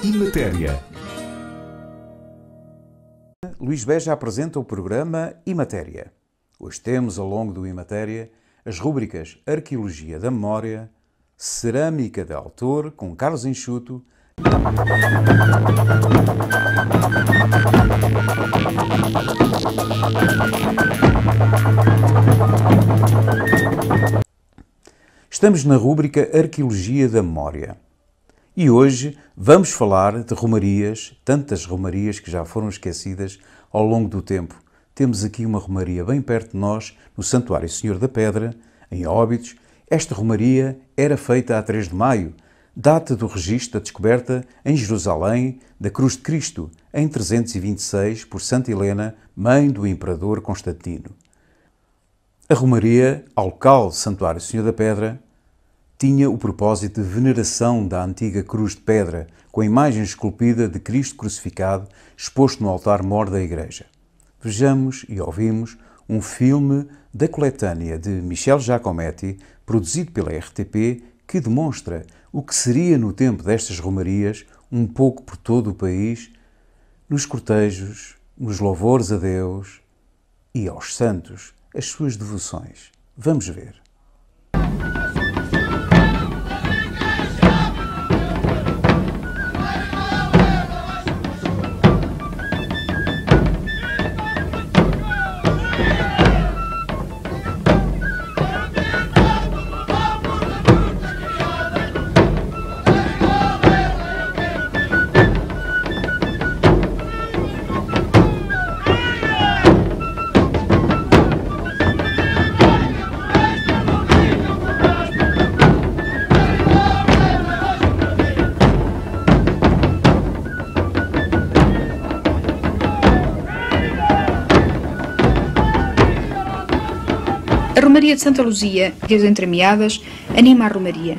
Imatéria. Luís Beja apresenta o programa Imatéria. Hoje temos, ao longo do Imatéria, as rúbricas Arqueologia da Memória, Cerâmica de Autor, com Carlos Enxuto, Estamos na rúbrica Arqueologia da Memória. E hoje vamos falar de romarias, tantas romarias que já foram esquecidas ao longo do tempo. Temos aqui uma romaria bem perto de nós, no Santuário Senhor da Pedra, em Óbidos. Esta romaria era feita a 3 de maio, data do registro da descoberta em Jerusalém da Cruz de Cristo, em 326, por Santa Helena, mãe do Imperador Constantino. A romaria, ao local Santuário Senhor da Pedra, tinha o propósito de veneração da antiga cruz de pedra, com a imagem esculpida de Cristo crucificado, exposto no altar-mor da igreja. Vejamos e ouvimos um filme da coletânea de Michel Giacometti, produzido pela RTP, que demonstra o que seria no tempo destas romarias, um pouco por todo o país, nos cortejos, nos louvores a Deus e aos santos, as suas devoções. Vamos ver. A Romaria de Santa Luzia, Deus entremeadas, anima a romaria.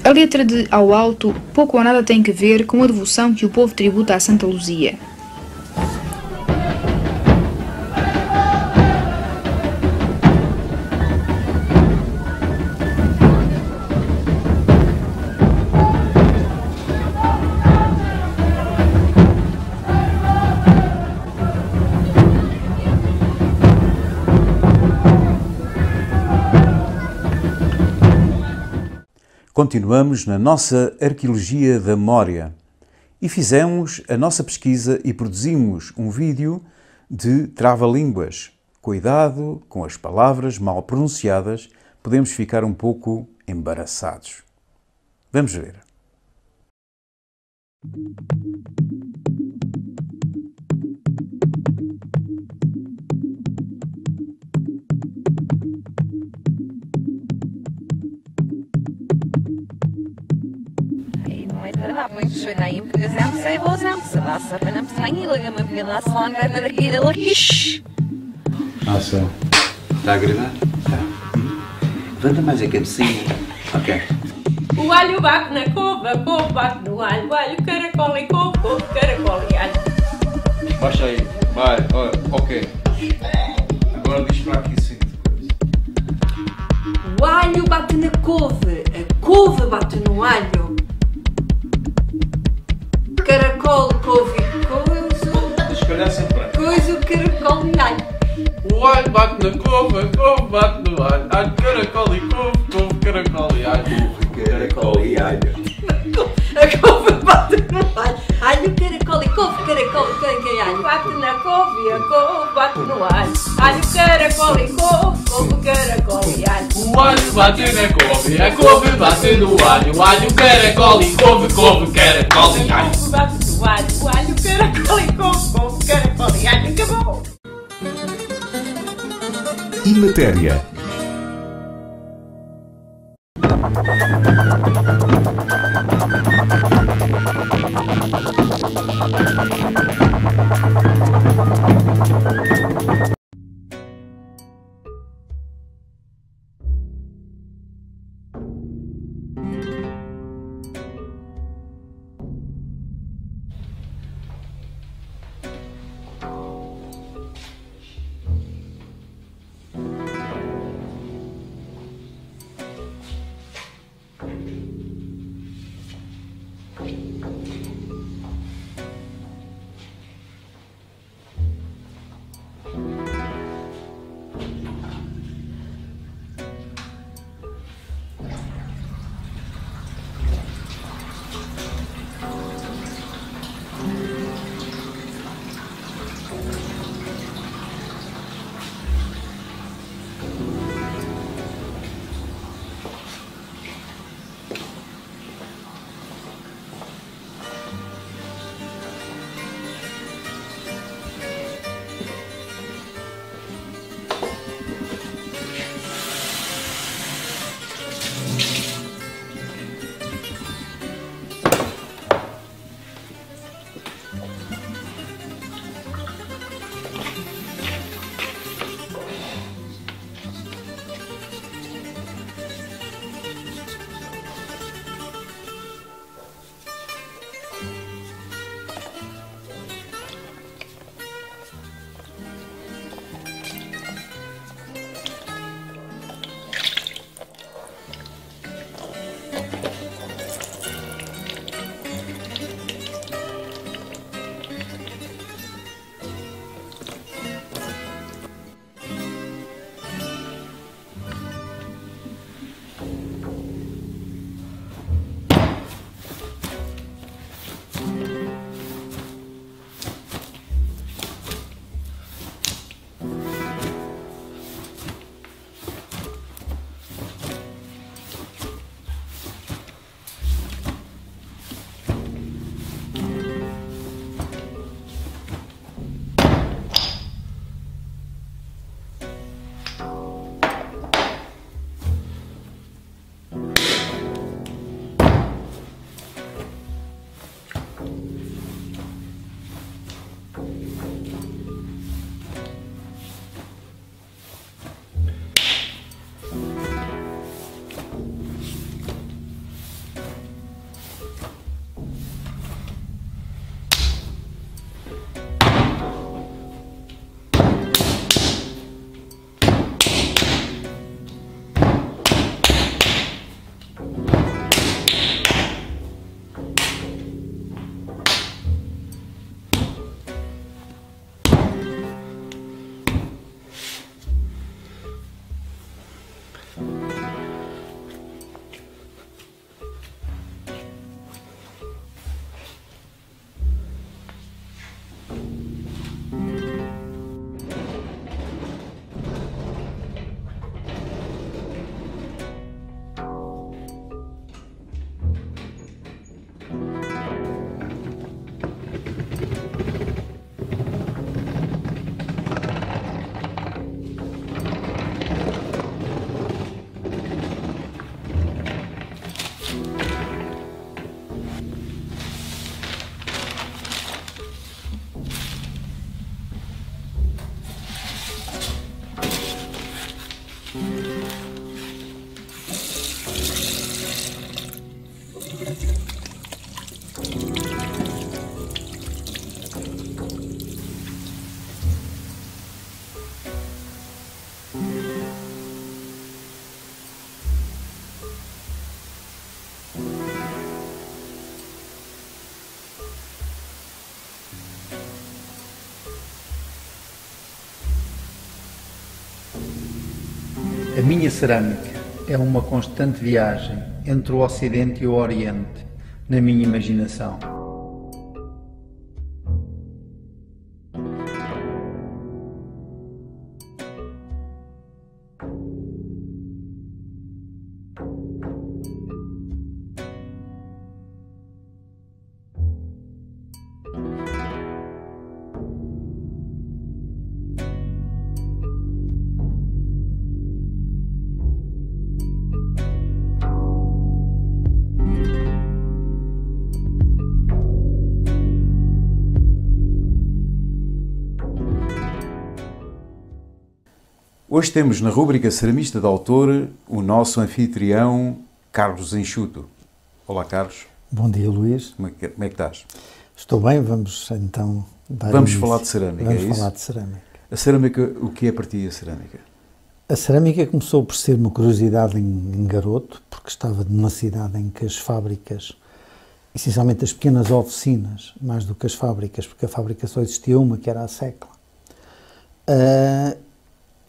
A letra de Ao Alto pouco ou nada tem que ver com a devoção que o povo tributa a Santa Luzia. Continuamos na nossa Arqueologia da Memória e fizemos a nossa pesquisa e produzimos um vídeo de trava-línguas. Cuidado com as palavras mal pronunciadas, podemos ficar um pouco embaraçados. Vamos ver. Nossa, está a gravar? Está. Levanta mais a cabecinha. Ok. O alho bate na couve, a couve bate no alho, o alho caracol e couve, couve, caracol e alho. Baixa aí, vai, ok. Agora diz para aqui sim. O alho bate na couve, a couve bate no alho. Caracol, couve e coisa. Se calhar sempre. Coisa, caracol e alho. O alho bate na couve, a couve bate no alho. Alho, caracol e couve, couve, caracol e alho. Caracol e alho. A couve bate no alho. Alho, caracol e couve, caracol e canca e alho. Bate na couve, a couve bate no alho. Alho, caracol e couve, couve, caracol e alho. O alho bate na couve, a couve bate no alho. O alho, caracol e couve, couve, caracol e alho. Bate no alho, o alho, caracol e couve, couve, caracol e alho. Acabou! Imatéria. A minha cerâmica é uma constante viagem entre o Ocidente e o Oriente, na minha imaginação. Hoje temos na rúbrica Ceramista de Autor o nosso anfitrião Carlos Enxuto. Olá, Carlos. Bom dia, Luís. Como é que estás? Estou bem, vamos então dar Vamos início. falar de cerâmica, Vamos é isso? falar de cerâmica. A cerâmica, o que é para ti a cerâmica? A cerâmica começou por ser uma curiosidade em garoto, porque estava numa cidade em que as fábricas, essencialmente as pequenas oficinas, mais do que as fábricas, porque a fábrica só existia uma, que era a Secla.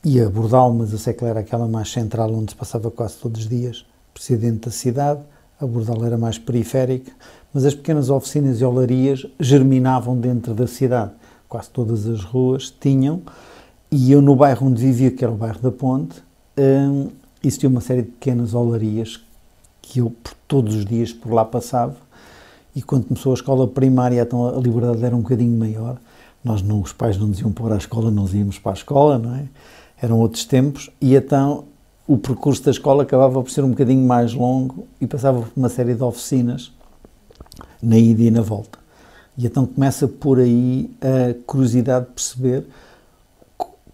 E a Bordal, mas a Secla era aquela mais central, onde se passava quase todos os dias, por ser dentro da cidade. A Bordal era mais periférica, mas as pequenas oficinas e olarias germinavam dentro da cidade. Quase todas as ruas tinham, e eu no bairro onde vivia, que era o bairro da Ponte, existia uma série de pequenas olarias que eu todos os dias por lá passava, e quando começou a escola primária, então a liberdade era um bocadinho maior. Os pais não nos iam pôr à escola, nós íamos para a escola, não é? Eram outros tempos, e então o percurso da escola acabava por ser um bocadinho mais longo e passava por uma série de oficinas na ida e na volta. E então começa por aí a curiosidade de perceber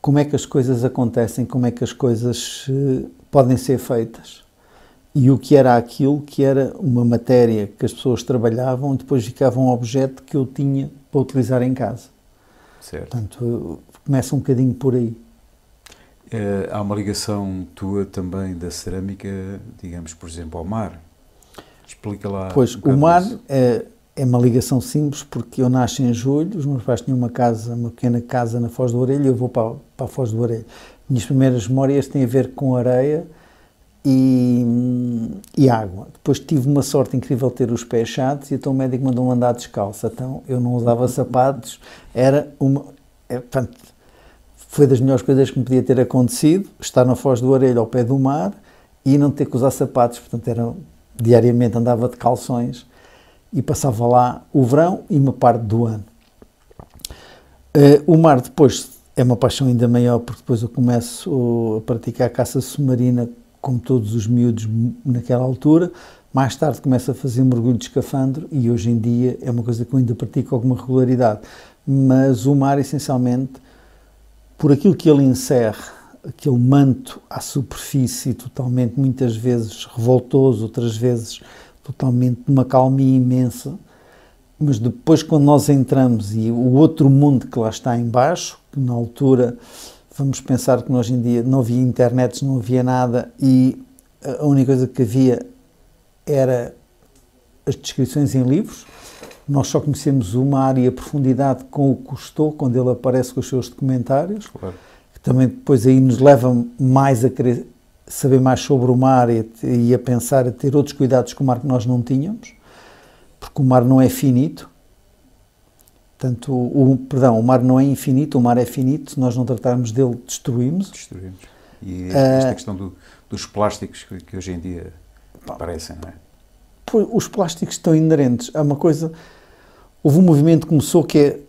como é que as coisas acontecem, como é que as coisas podem ser feitas. E o que era aquilo que era uma matéria que as pessoas trabalhavam e depois ficava um objeto que eu tinha para utilizar em casa. Certo. Portanto, começa um bocadinho por aí. Há uma ligação tua também da cerâmica, digamos, por exemplo, ao mar. Explica lá. Pois, o mar é uma ligação simples, porque eu nasci em julho, os meus pais tinham uma pequena casa na Foz do Orelho, e eu vou para a Foz do Orelho. Minhas primeiras memórias têm a ver com areia e água. Depois tive uma sorte incrível de ter os pés chatos, e então o médico mandou-me andar descalço. Então eu não usava sapatos, portanto, foi das melhores coisas que me podia ter acontecido, estar na Foz do Orelho ao pé do mar e não ter que usar sapatos. Portanto, diariamente andava de calções e passava lá o verão e uma parte do ano. O mar depois é uma paixão ainda maior, porque depois eu começo a praticar caça submarina, como todos os miúdos naquela altura. Mais tarde começo a fazer mergulho de escafandro, e hoje em dia é uma coisa que eu ainda pratico com alguma regularidade. Mas o mar, essencialmente, por aquilo que ele encerra, aquele manto à superfície totalmente, muitas vezes revoltoso, outras vezes totalmente de uma calmia imensa, mas depois quando nós entramos e o outro mundo que lá está em baixo, que na altura, vamos pensar que hoje em dia não havia internet, não havia nada, e a única coisa que havia era as descrições em livros. Nós só conhecemos o mar e a profundidade com o Cousteau, quando ele aparece com os seus documentários, claro. Que também depois aí nos leva mais a querer saber mais sobre o mar e a pensar, a ter outros cuidados com o mar que nós não tínhamos, porque o mar não é finito. Portanto, o mar não é infinito, o mar é finito. Se nós não tratarmos dele, destruímos. E esta questão dos plásticos que hoje em dia aparecem, não é? Os plásticos estão inerentes a uma coisa. Houve um movimento que começou, que é,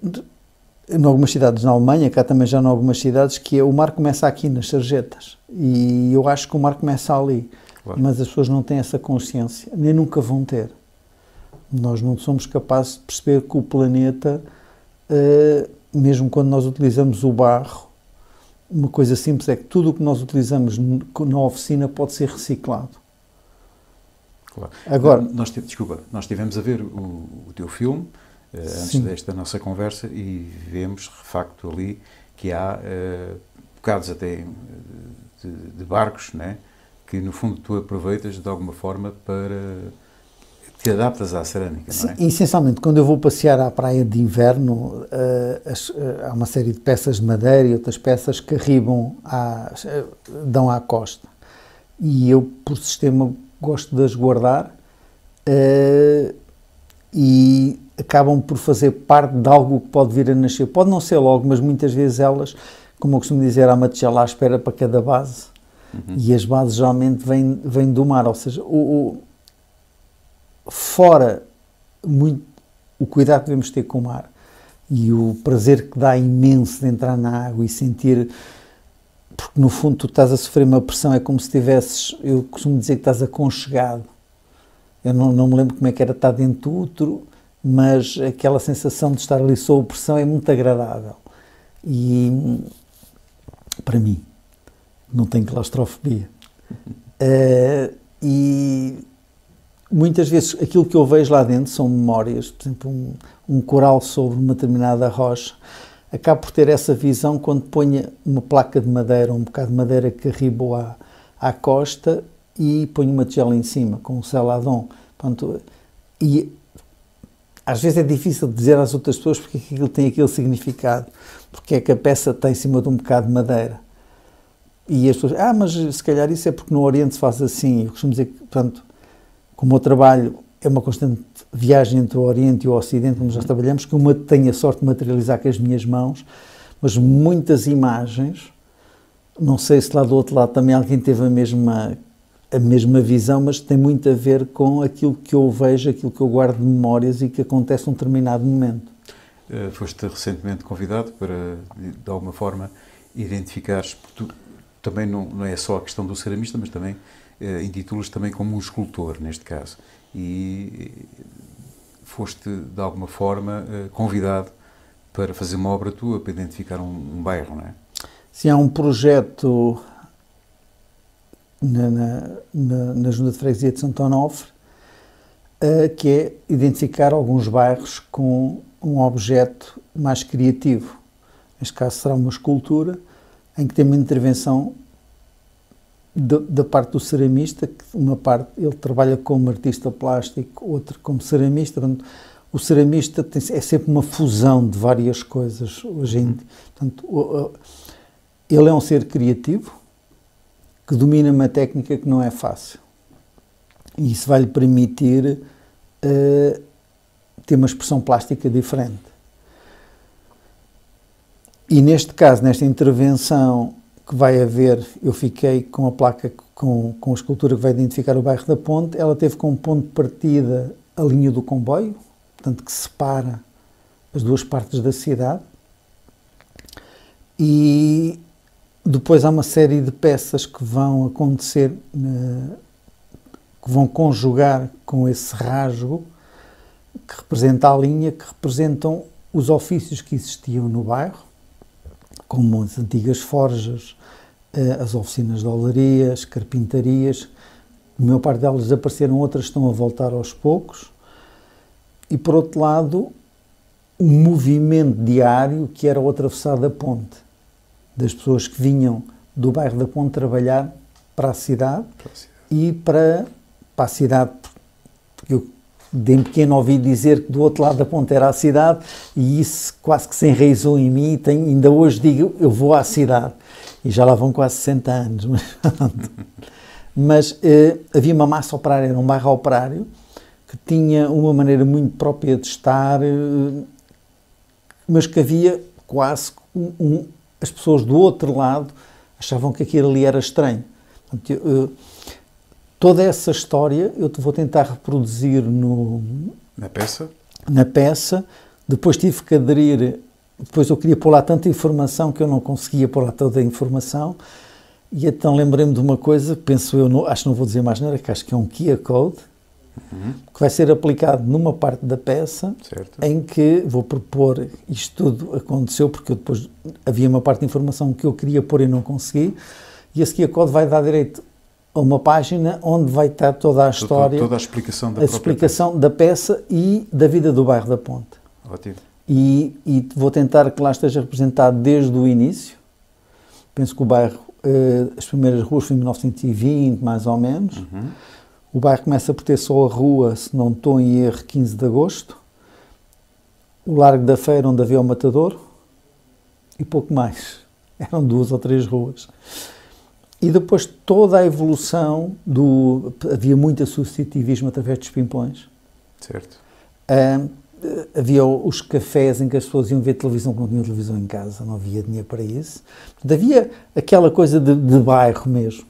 em algumas cidades na Alemanha, cá também já em algumas cidades, que é o mar começa aqui nas sarjetas. E eu acho que o mar começa ali. Claro. Mas as pessoas não têm essa consciência, nem nunca vão ter. Nós não somos capazes de perceber que o planeta, mesmo quando nós utilizamos o barro, uma coisa simples é que tudo o que nós utilizamos na oficina pode ser reciclado. Claro. Agora, Desculpa, nós estivemos a ver o teu filme antes desta nossa conversa e vemos, de facto, ali que há bocados até de barcos, né, que no fundo tu aproveitas de alguma forma para te adaptas à cerâmica, não é? Sim, essencialmente, quando eu vou passear à praia de inverno, há uma série de peças de madeira e outras peças que arribam, dão à costa. E eu, por sistema, gosto de as guardar e acabam por fazer parte de algo que pode vir a nascer. Pode não ser logo, mas muitas vezes elas, como eu costumo dizer, há uma tigela à espera para cada base. E as bases geralmente vêm do mar, ou seja, fora muito o cuidado que devemos ter com o mar e o prazer que dá imenso de entrar na água e sentir, porque no fundo tu estás a sofrer uma pressão, é como se estivesses, eu costumo dizer que estás aconchegado. Eu não me lembro como é que era estar dentro do útero, mas aquela sensação de estar ali sob pressão é muito agradável. E para mim, não tenho claustrofobia. E muitas vezes aquilo que eu vejo lá dentro são memórias, por exemplo, um coral sobre uma determinada rocha. Acabo por ter essa visão quando ponho uma placa de madeira, um bocado de madeira que arribo à costa e ponho uma tigela em cima, com um celadon. Pronto, e às vezes é difícil dizer às outras pessoas porque aquilo tem aquele significado, porque é que a peça está em cima de um bocado de madeira. E as pessoas, mas se calhar isso é porque no Oriente se faz assim. Eu costumo dizer que, portanto, como o meu trabalho é uma constante viagem entre o Oriente e o Ocidente, onde nós trabalhamos, que eu tenho a sorte de materializar com as minhas mãos, mas muitas imagens, não sei se lá do outro lado também alguém teve a mesma visão, mas tem muito a ver com aquilo que eu vejo, aquilo que eu guardo de memórias e que acontece num determinado momento. Foste recentemente convidado para, de alguma forma, identificares, porque tu também não é só a questão do ceramista, mas também intitulas também como um escultor, neste caso. E foste, de alguma forma, convidado para fazer uma obra tua, para identificar um bairro, não é? Sim, há um projeto na Junta de Freguesia de Santo Onofre que é identificar alguns bairros com um objeto mais criativo. Neste caso será uma escultura em que tem uma intervenção da parte do ceramista, que uma parte ele trabalha como artista plástico, outra como ceramista. Portanto, o ceramista é sempre uma fusão de várias coisas hoje em dia. Portanto, ele é um ser criativo que domina uma técnica que não é fácil. E isso vai-lhe permitir ter uma expressão plástica diferente. E neste caso, nesta intervenção que vai haver, eu fiquei com a placa, com a escultura que vai identificar o bairro da Ponte. Ela teve como ponto de partida a linha do comboio, portanto que separa as duas partes da cidade. E depois há uma série de peças que vão acontecer, que vão conjugar com esse rasgo, que representa a linha, que representam os ofícios que existiam no bairro, como as antigas forjas, as oficinas de olaria, as carpintarias. A maior parte delas desapareceram, outras estão a voltar aos poucos. E, por outro lado, o movimento diário que era o atravessar da ponte, das pessoas que vinham do bairro da Ponte trabalhar para a cidade, e para a cidade, porque eu de pequeno ouvi dizer que do outro lado da ponte era a cidade, e isso quase que se enraizou em mim, e ainda hoje digo, eu vou à cidade, e já lá vão quase 60 anos, mas havia uma massa operária, era um bairro operário, que tinha uma maneira muito própria de estar, mas que havia quase as pessoas do outro lado achavam que aquilo ali era estranho. Portanto, toda essa história eu vou tentar reproduzir na peça. Depois tive que aderir, depois eu queria pôr lá tanta informação que eu não conseguia pôr lá toda a informação, e então lembrei-me de uma coisa, penso eu, acho que não vou dizer mais nada, que acho que é um QR Code, que vai ser aplicado numa parte da peça, certo, em que vou propor, isto tudo aconteceu porque eu depois havia uma parte de informação que eu queria pôr e não consegui, e esse QR Code vai dar direito uma página onde vai estar toda a história, toda a explicação da a explicação da peça e da vida do bairro da Ponte. Ótimo. E vou tentar que lá esteja representado desde o início. Penso que o bairro, as primeiras ruas foi em 1920, mais ou menos. Uhum. O bairro começa por ter só a rua, se não estou em erro, 15 de Agosto. O Largo da Feira, onde havia o Matadouro. E pouco mais. Eram 2 ou 3 ruas. E depois toda a evolução havia muito associativismo através dos pimpões. Certo. Havia os cafés em que as pessoas iam ver televisão, quando não tinham televisão em casa, não havia dinheiro para isso. Portanto, havia aquela coisa de bairro mesmo.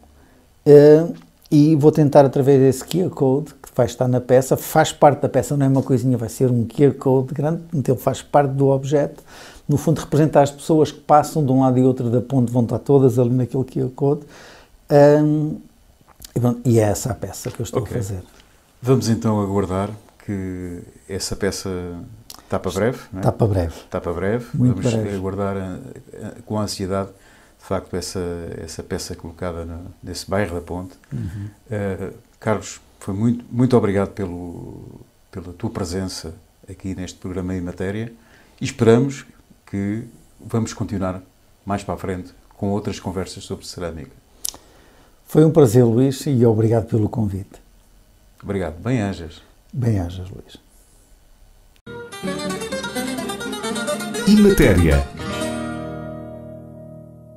E vou tentar, através desse QR Code, que vai estar na peça, faz parte da peça, não é uma coisinha, vai ser um QR Code grande, então ele faz parte do objeto. No fundo, representar as pessoas que passam de um lado e outro da ponte, vão estar todas ali naquele QR Code. E é essa a peça que eu estou a fazer. Vamos então aguardar que essa peça está para breve, não é? Está para breve. Está para breve. Muito Vamos breve. aguardar com ansiedade, de facto, essa peça colocada nesse bairro da Ponte. Uhum. Carlos, foi muito obrigado pela tua presença aqui neste programa Em Matéria e esperamos que vamos continuar mais para a frente com outras conversas sobre cerâmica. Foi um prazer, Luís, e obrigado pelo convite. Obrigado. Bem-ajas. Bem-ajas, Luís. Em Matéria.